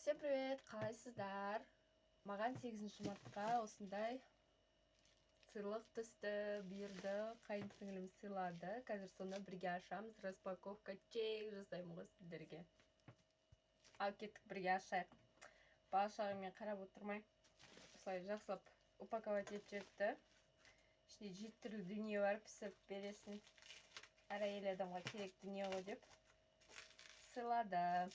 Всем привет, қалайсыздар? Маған 8 мартқа осындай сыйлық түсті, бұйырды, қайынсіңілім сыйлады. Қазір соны бірге ашамыз, распаковка чек жасаймын ғой сіздерге. Ал кеттік бірге ашайық. Бала-шағамен қарап отырмай, осылай жақсылап упаковать етіп жіберіпті. Ішінде 7 түрлі дүние бар, пісіріп бересің. Әр әйел адамға керек дүние ғой деп сыйлады.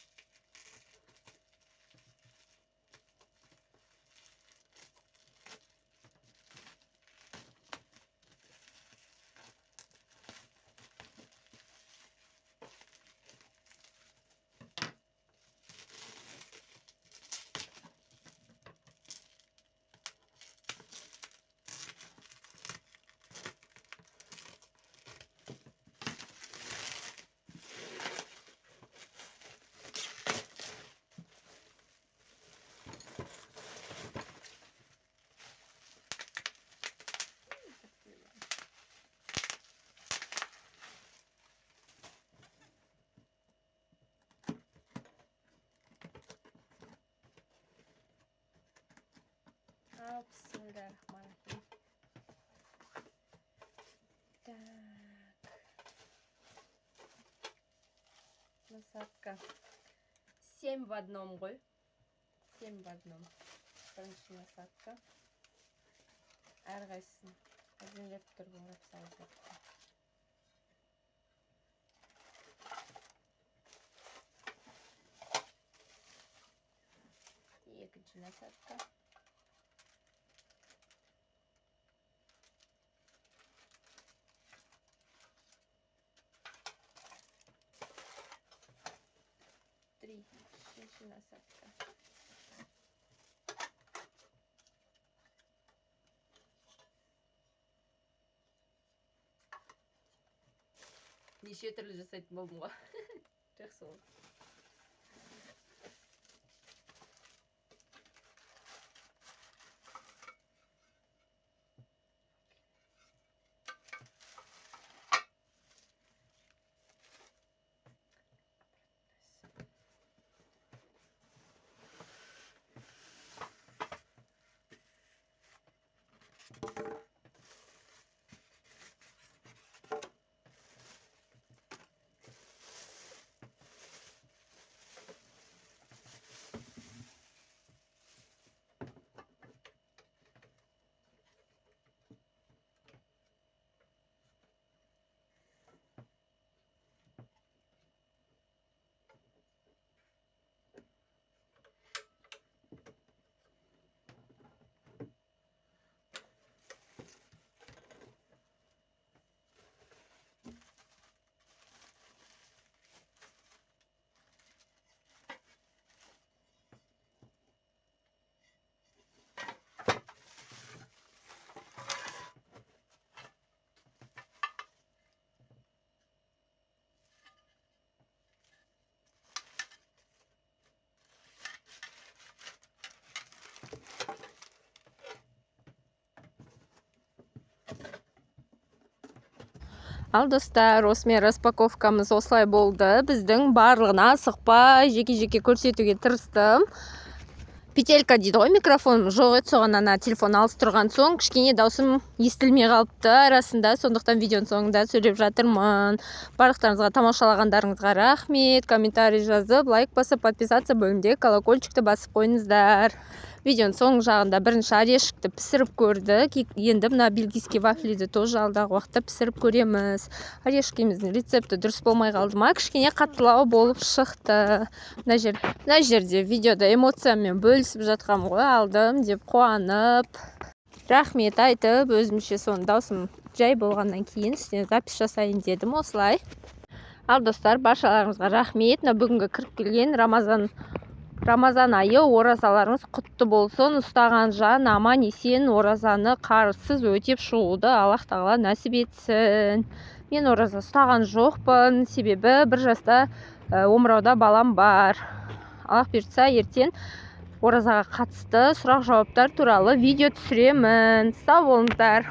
Bismillahirrahmanirrahim. Так. Насадка. 7 в одном ғой. 7 в одном. Бірінші насадка. Әрқайсысын әдемілеп тұрып орап салып жатыр. Екінші насадка. Үшінші насадка. Неше түрлі жасайтын болдым ғой. Жақсы болды. Ал достар, осымен распаковкамыз осылай болды. Біздің барлығына асықпай жеке-жеке көрсетуге тырыстым. Петелька дейді ғой, микрофоным жоқ еді, соған ана телефон алыс тұрған соң кішкене даусым естілмей қалыпты арасында, сондықтан видеоның соңында сөйлеп жатырмын. Барлықтарыңызға тамашалағандарыңызға рахмет. Комментарий жазып, лайк басып, подписаться бөлімде колокольчикті басып қойыңыздар. Видеоның соң жағында бірінші орешкті пісіріп көрдік. Енді мына бельгийский вафлиді тоже алдағы уақытта пісіріп көреміз. Орешкіміздің рецепті дұрыс болмай қалды ма, кішкене қаттылау болып шықты. Мына жерде видеода эмоциямен бөлісіп жатқам ғой, алдым деп қуанып. Рахмет айтып, өзімше соны даусым жай болғаннан кейін үстіне запись жасайын дедім осылай. Ал достар, баршаларыңызға рахмет. Бүгінгі кіріп келген Рамазан айы оразаларыңыз құтты болсын. Ұстаған жан аман есен оразаны қарсыз өтеп шығуды Аллах тағала нәсіп етсін. Мен ораза ұстаған жоқпын, себебі 1 жаста омырауда балам бар. Аллах бұйыртса ертең оразаға қатысты сұрақ жауаптар туралы видео түсіремін. Сау болыңыздар.